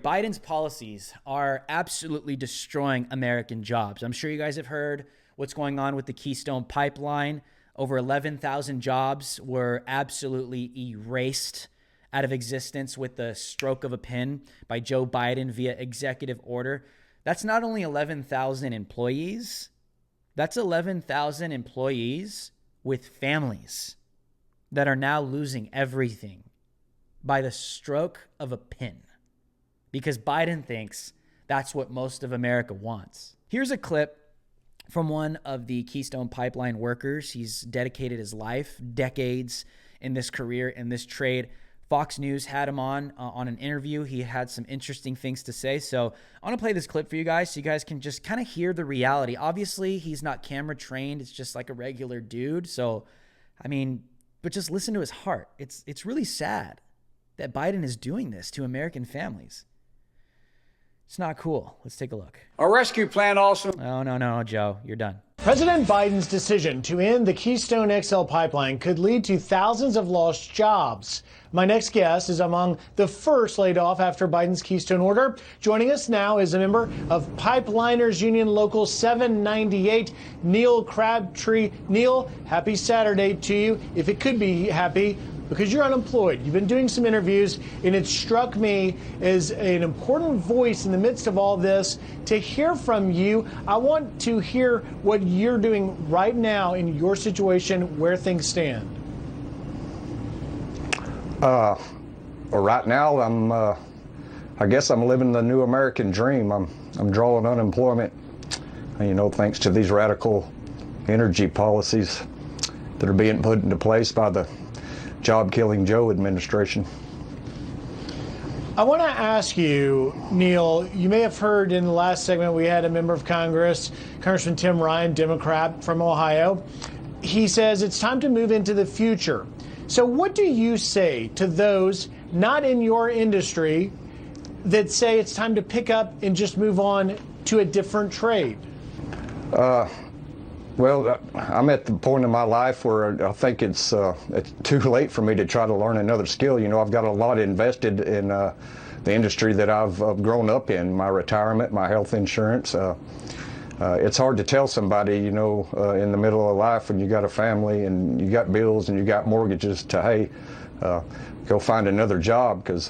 Biden's policies are absolutely destroying American jobs. I'm sure you guys have heard what's going on with the Keystone pipeline. Over 11,000 jobs were absolutely erased out of existence with the stroke of a pen by Joe Biden via executive order. That's not only 11,000 employees, that's 11,000 employees with families that are now losing everything by the stroke of a pen, because Biden thinks that's what most of America wants. Here's a clip from one of the Keystone Pipeline workers. He's dedicated his life, decades in this career, in this trade. Fox News had him on an interview. He had some interesting things to say. So I want to play this clip for you guys so you guys can just kind of hear the reality. Obviously, he's not camera trained. It's just like a regular dude. So, I mean, but just listen to his heart. It's really sad that Biden is doing this to American families. It's not cool. Let's take a look. A rescue plan also. Oh, no, Joe, you're done. President Biden's decision to end the Keystone XL pipeline could lead to thousands of lost jobs. My next guest is among the first laid off after Biden's Keystone order. Joining us now is a member of Pipeliners Union Local 798, Neil Crabtree. Neil, happy Saturday to you. If it could be happy, because you're unemployed. You've been doing some interviews, and it struck me as an important voice in the midst of all this to hear from you. I want to hear what you're doing right now in your situation, where things stand. Right now, I guess I'm living the new American dream. I'm drawing unemployment, thanks to these radical energy policies that are being put into place by the job-killing Joe administration. I want to ask you, Neil, you may have heard in the last segment we had a member of Congress, Congressman Tim Ryan, Democrat from Ohio. He says it's time to move into the future. So what do you say to those not in your industry that say it's time to pick up and just move on to a different trade? Well, I'm at the point in my life where I think it's too late for me to try to learn another skill. I've got a lot invested in the industry that I've grown up in, my retirement, my health insurance. It's hard to tell somebody, in the middle of life when you got a family and you got bills and you got mortgages to, hey, go find another job, because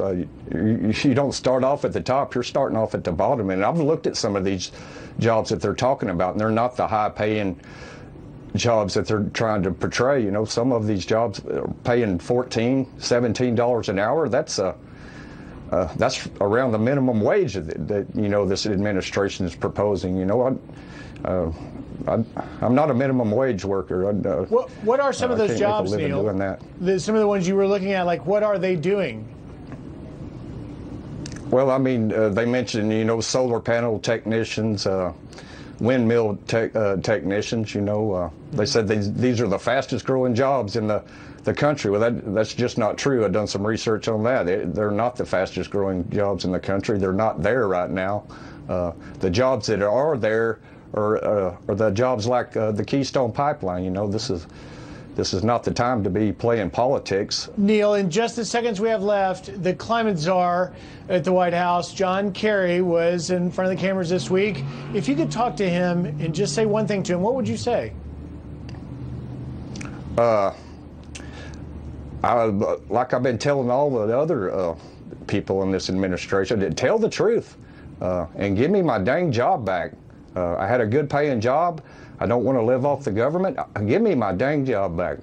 you don't start off at the top, you're starting off at the bottom. And I've looked at some of these jobs that they're talking about, and they're not the high-paying jobs that they're trying to portray. Some of these jobs are paying $14, $17 an hour. That's around the minimum wage that this administration is proposing. I'm not a minimum wage worker. What are some of those jobs, Neil? Doing that. Some of the ones you were looking at, like what are they doing? Well, I mean, they mentioned, solar panel technicians, windmill technicians, they said these are the fastest growing jobs in the country. Well, that's just not true. I've done some research on that. They're not the fastest growing jobs in the country. They're not there right now. The jobs that are there are the jobs like the Keystone Pipeline. This is not the time to be playing politics. Neil, in just the seconds we have left, the climate czar at the White House, John Kerry, was in front of the cameras this week. If you could talk to him and just say one thing to him, what would you say? Like I've been telling all the other people in this administration, tell the truth and give me my dang job back. I had a good paying job. I don't want to live off the government. Give me my dang job back.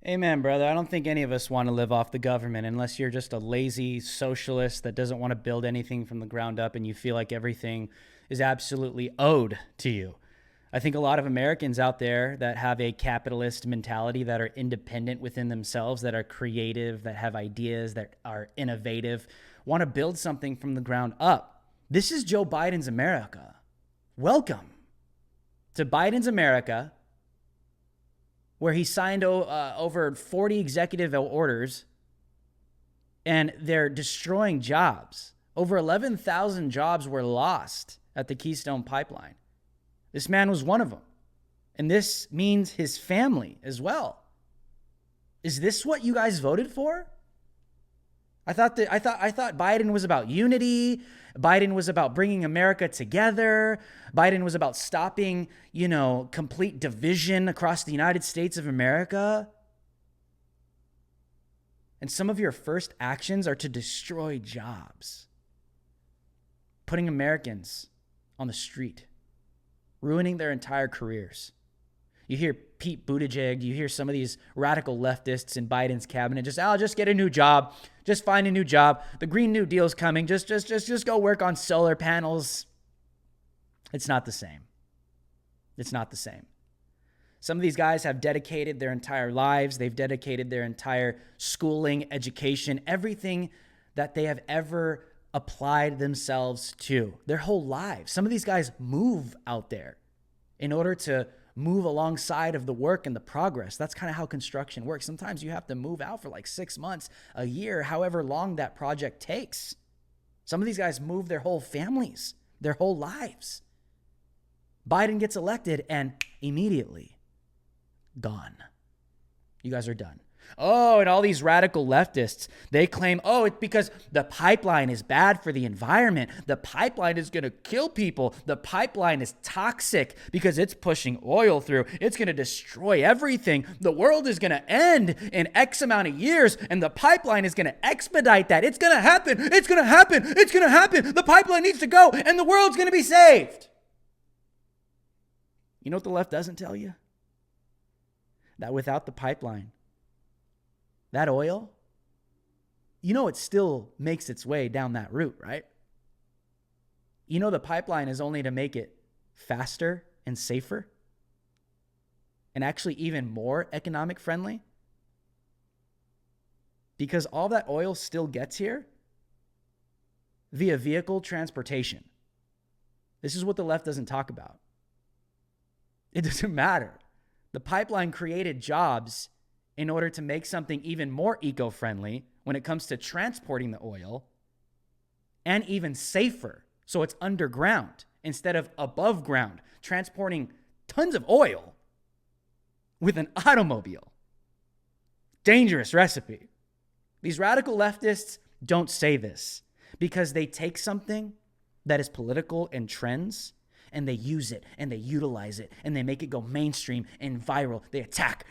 Amen, brother. I don't think any of us want to live off the government unless you're just a lazy socialist that doesn't want to build anything from the ground up and you feel like everything is absolutely owed to you. I think a lot of Americans out there that have a capitalist mentality, that are independent within themselves, that are creative, that have ideas, that are innovative, want to build something from the ground up. This is Joe Biden's America. Welcome to Biden's America, where he signed over 40 executive orders, and they're destroying jobs. Over 11,000 jobs were lost at the Keystone Pipeline. This man was one of them. And this means his family as well. Is this what you guys voted for? I thought Biden was about unity. Biden was about bringing America together. Biden was about stopping, complete division across the United States of America. And some of your first actions are to destroy jobs, putting Americans on the street, ruining their entire careers. You hear Pete Buttigieg, you hear some of these radical leftists in Biden's cabinet, just get a new job, just find a new job. The Green New Deal's coming, just go work on solar panels. It's not the same. It's not the same. Some of these guys have dedicated their entire lives. They've dedicated their entire schooling, education, everything that they have ever applied themselves to, their whole lives. Some of these guys move out there in order to move alongside of the work and the progress. That's kind of how construction works. Sometimes you have to move out for like 6 months, a year, however long that project takes. Some of these guys move their whole families, their whole lives. Biden gets elected and immediately gone. You guys are done. Oh, and all these radical leftists, they claim, it's because the pipeline is bad for the environment. The pipeline is going to kill people. The pipeline is toxic because it's pushing oil through. It's going to destroy everything. The world is going to end in X amount of years, and the pipeline is going to expedite that. It's going to happen. It's going to happen. It's going to happen. The pipeline needs to go, and the world's going to be saved. You know what the left doesn't tell you? That without the pipeline, that oil, it still makes its way down that route, right? The pipeline is only to make it faster and safer and actually even more economic friendly, because all that oil still gets here via vehicle transportation. This is what the left doesn't talk about. It doesn't matter. The pipeline created jobs in order to make something even more eco-friendly when it comes to transporting the oil, and even safer. So it's underground instead of above ground, transporting tons of oil with an automobile. Dangerous recipe. These radical leftists don't say this because they take something that is political and trends, and they use it, and they utilize it, and they make it go mainstream and viral. They attack,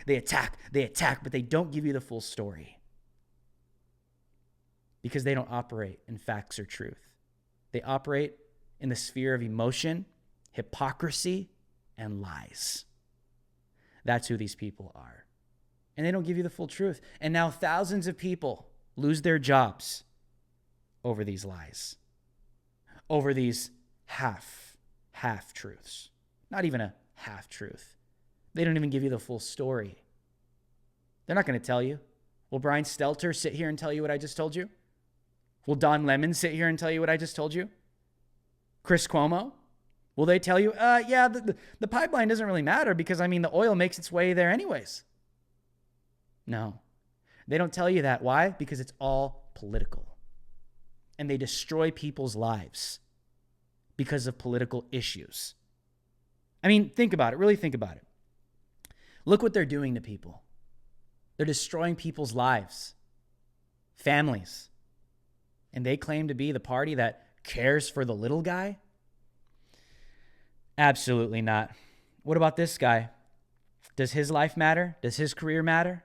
but they don't give you the full story because they don't operate in facts or truth. They operate in the sphere of emotion, hypocrisy, and lies. That's who these people are. And they don't give you the full truth. And now thousands of people lose their jobs over these lies, over these half-truths. Not even a half-truth. They don't even give you the full story. They're not going to tell you. Will Brian Stelter sit here and tell you what I just told you? Will Don Lemon sit here and tell you what I just told you? Chris Cuomo? Will they tell you, the pipeline doesn't really matter because, the oil makes its way there anyways? No. They don't tell you that. Why? Because it's all political. And they destroy people's lives because of political issues. Think about it. Really think about it. Look what they're doing to people. They're destroying people's lives, families. And they claim to be the party that cares for the little guy? Absolutely not. What about this guy? Does his life matter? Does his career matter?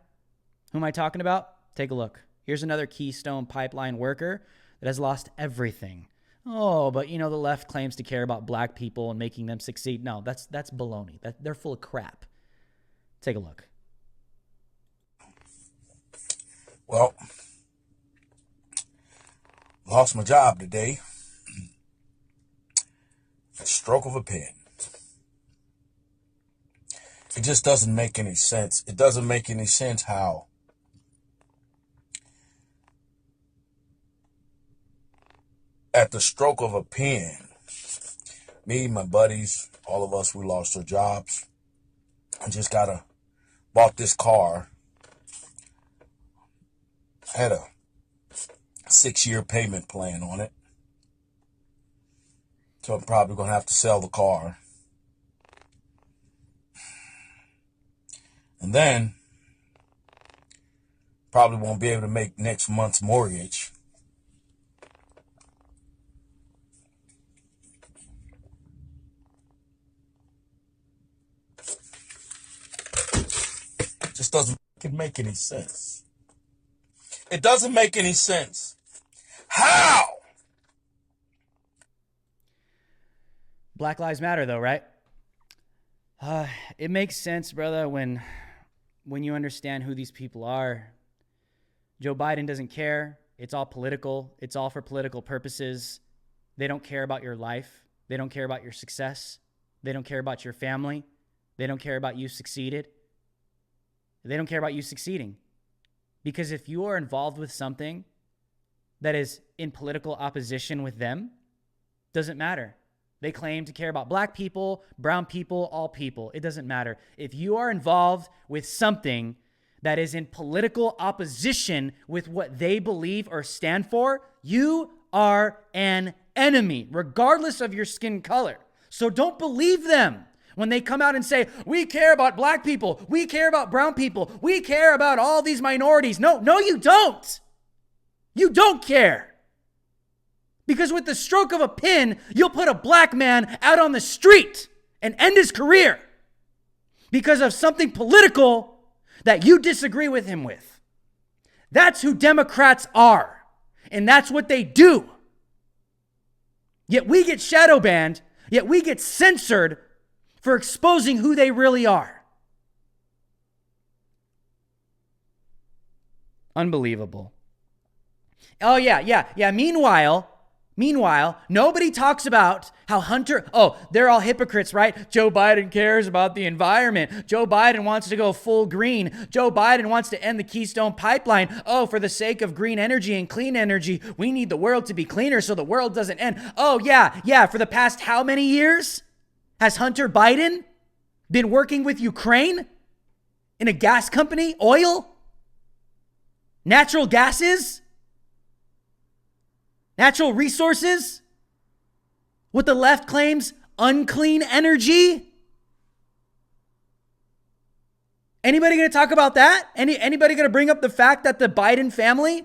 Who am I talking about? Take a look. Here's another Keystone pipeline worker that has lost everything. Oh, but the left claims to care about black people and making them succeed. No, that's baloney. They're full of crap. Take a look. Well, lost my job today. A stroke of a pen. It just doesn't make any sense. It doesn't make any sense how at the stroke of a pen, me, my buddies, all of us, we lost our jobs. I just bought this car. I had a 6-year payment plan on it. So I'm probably going to have to sell the car. And then probably won't be able to make next month's mortgage doesn't make any sense. It doesn't make any sense. How? Black Lives Matter, though, right? It makes sense, brother, when you understand who these people are. Joe Biden doesn't care. It's all political. It's all for political purposes. They don't care about your life. They don't care about your success. They don't care about your family. They don't care about you succeeded. They don't care about you succeeding. Because if you are involved with something that is in political opposition with them, doesn't matter. They claim to care about black people, brown people, all people. It doesn't matter. If you are involved with something that is in political opposition with what they believe or stand for, you are an enemy, regardless of your skin color. So don't believe them when they come out and say, we care about black people, we care about brown people, we care about all these minorities. No, you don't. You don't care. Because with the stroke of a pen, you'll put a black man out on the street and end his career because of something political that you disagree with him with. That's who Democrats are. And that's what they do. Yet we get shadow banned, yet we get censored for exposing who they really are. Unbelievable. Oh, yeah. Meanwhile, nobody talks about how they're all hypocrites, right? Joe Biden cares about the environment. Joe Biden wants to go full green. Joe Biden wants to end the Keystone pipeline. Oh, for the sake of green energy and clean energy, we need the world to be cleaner so the world doesn't end. Oh, yeah. For the past how many years has Hunter Biden been working with Ukraine in a gas company? Oil? Natural gases? Natural resources? What the left claims unclean energy? Anybody going to talk about that? Anybody going to bring up the fact that the Biden family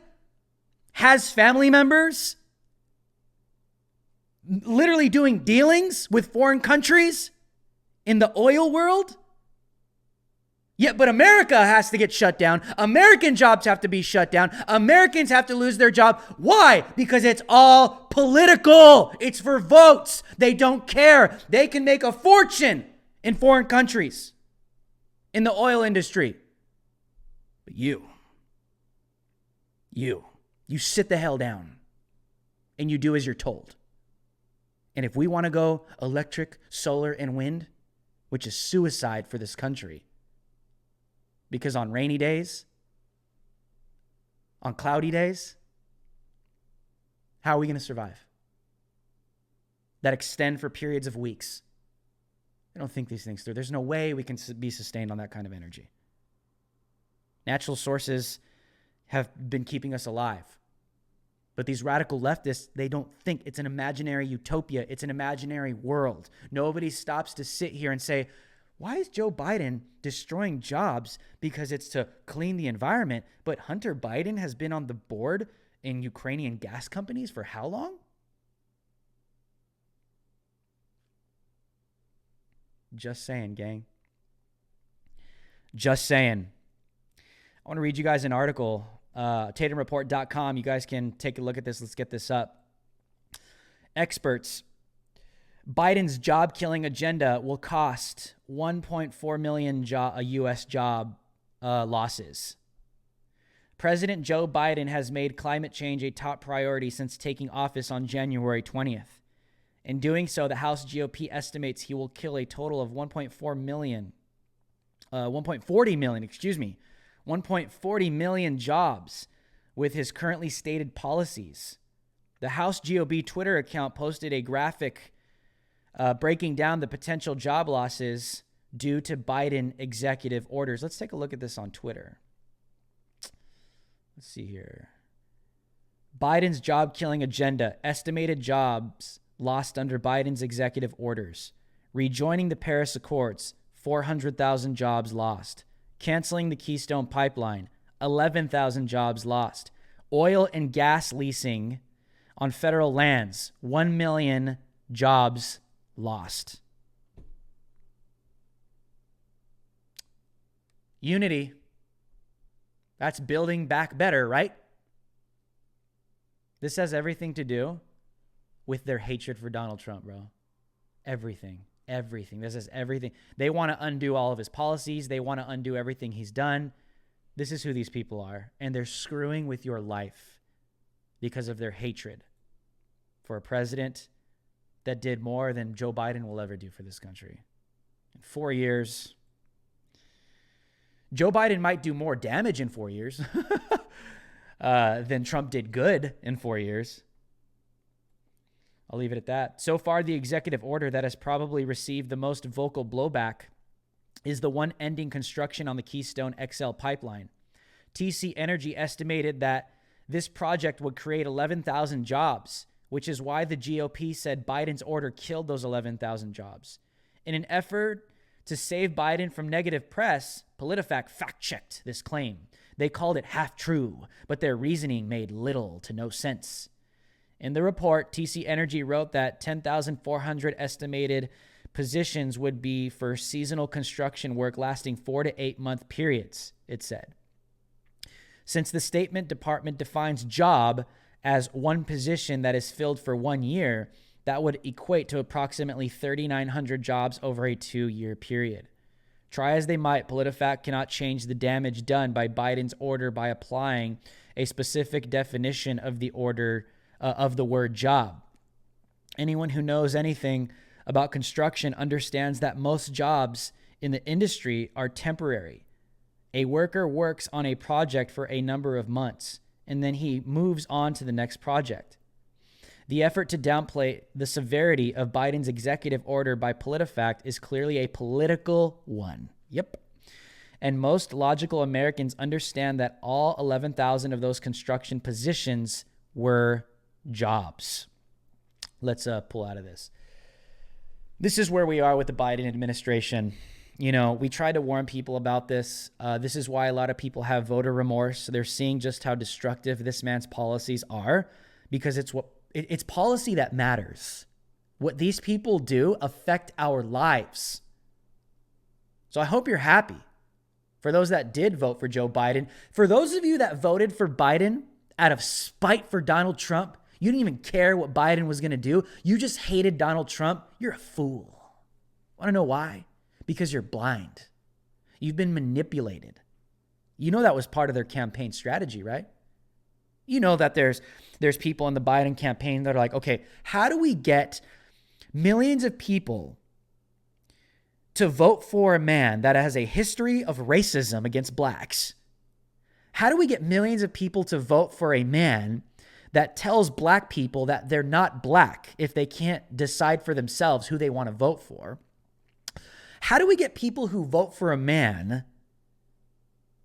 has family members literally doing dealings with foreign countries in the oil world? Yeah, but America has to get shut down. American jobs have to be shut down. Americans have to lose their job. Why? Because it's all political. It's for votes. They don't care. They can make a fortune in foreign countries, in the oil industry. But you sit the hell down and you do as you're told. And if we want to go electric, solar, and wind, which is suicide for this country, because on rainy days, on cloudy days, how are we going to survive? That extend for periods of weeks. I don't think these things through. There's no way we can be sustained on that kind of energy. Natural sources have been keeping us alive. But these radical leftists, they don't think. It's an imaginary utopia. It's an imaginary world. Nobody stops to sit here and say, why is Joe Biden destroying jobs because it's to clean the environment? But Hunter Biden has been on the board in Ukrainian gas companies for how long? Just saying, gang. Just saying. I want to read you guys an article, TatumReport.com. You guys can take a look at this. Let's get this up. Experts. Biden's job-killing agenda will cost 1.4 million U.S. job losses. President Joe Biden has made climate change a top priority since taking office on January 20th. In doing so, the House GOP estimates he will kill a total of 1.40 million jobs with his currently stated policies. The House GOP Twitter account posted a graphic breaking down the potential job losses due to Biden executive orders. Let's take a look at this on Twitter. Let's see here. Biden's job-killing agenda. Estimated jobs lost under Biden's executive orders. Rejoining the Paris Accords. 400,000 jobs lost. Canceling the Keystone pipeline. 11,000 jobs lost. Oil and gas leasing on federal lands. 1 million jobs lost. Unity. That's building back better, right? This has everything to do with their hatred for Donald Trump, bro. Everything. This is everything. They want to undo all of his policies. They want to undo everything he's done. This is who these people are. And they're screwing with your life because of their hatred for a president that did more than Joe Biden will ever do for this country. In 4 years, Joe Biden might do more damage in 4 years than Trump did good in 4 years. I'll leave it at that. So far, the executive order that has probably received the most vocal blowback is the one ending construction on the Keystone XL pipeline. TC Energy estimated that this project would create 11,000 jobs, which is why the GOP said Biden's order killed those 11,000 jobs. In an effort to save Biden from negative press, PolitiFact fact-checked this claim. They called it half true, but their reasoning made little to no sense. In the report, TC Energy wrote that 10,400 estimated positions would be for seasonal construction work lasting 4 to 8 month periods, it said. Since the statement department defines job as one position that is filled for 1 year, that would equate to approximately 3,900 jobs over a 2-year period. Try as they might, PolitiFact cannot change the damage done by Biden's order by applying a specific definition of the order of the word job. Anyone who knows anything about construction understands that most jobs in the industry are temporary. A worker works on a project for a number of months, and then he moves on to the next project. The effort to downplay the severity of Biden's executive order by PolitiFact is clearly a political one. Yep. And most logical Americans understand that all 11,000 of those construction positions were jobs. Let's pull out of this. This is where we are with the Biden administration. You know, we tried to warn people about this. This is why a lot of people have voter remorse. They're seeing just how destructive this man's policies are, because it's policy that matters. What these people do affect our lives. So I hope you're happy. For those that did vote for Joe Biden, for those of you that voted for Biden out of spite for Donald Trump, you didn't even care what Biden was going to do. You just hated Donald Trump. You're a fool. Want to know why? Because you're blind. You've been manipulated. You know that was part of their campaign strategy, right? You know that there's people in the Biden campaign that are like, okay, how do we get millions of people to vote for a man that has a history of racism against blacks? How do we get millions of people to vote for a man that tells black people that they're not black if they can't decide for themselves who they want to vote for? How do we get people who vote for a man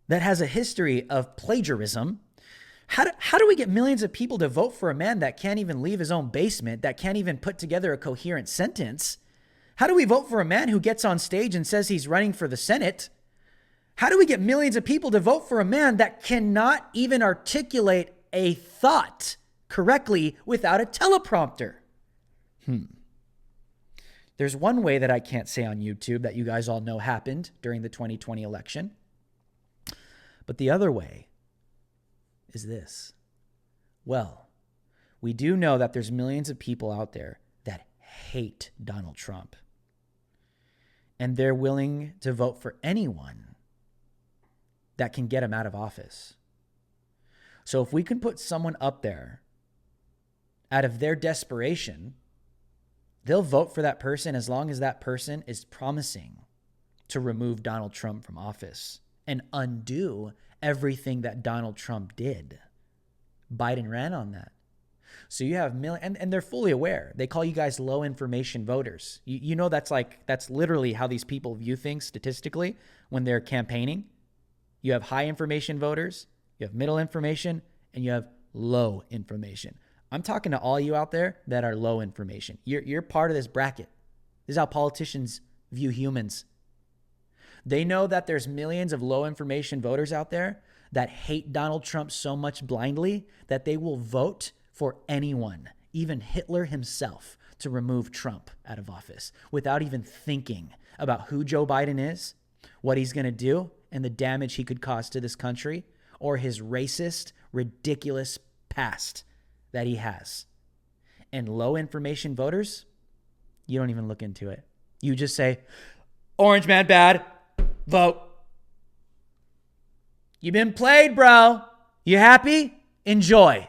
that has a history of plagiarism? How do we get millions of people to vote for a man that can't even leave his own basement, that can't even put together a coherent sentence? How do we vote for a man who gets on stage and says he's running for the Senate? How do we get millions of people to vote for a man that cannot even articulate a thought correctly without a teleprompter? There's one way that I can't say on YouTube that you guys all know happened during the 2020 election. But the other way is this. Well, we do know that there's millions of people out there that hate Donald Trump. And they're willing to vote for anyone that can get him out of office. So if we can put someone up there out of their desperation, they'll vote for that person as long as that person is promising to remove Donald Trump from office and undo everything that Donald Trump did. Biden ran on that. So you have and they're fully aware. They call you guys low information voters. You know that's literally how these people view things statistically when they're campaigning. You have high information voters, you have middle information, and you have low information. I'm talking to all you out there that are low information. You're part of this bracket. This is how politicians view humans. They know that there's millions of low information voters out there that hate Donald Trump so much blindly that they will vote for anyone, even Hitler himself, to remove Trump out of office without even thinking about who Joe Biden is, what he's going to do, and the damage he could cause to this country, or his racist, ridiculous past that he has. And low information voters, you don't even look into it. You just say, orange man bad, vote. You've been played, bro. You happy? Enjoy.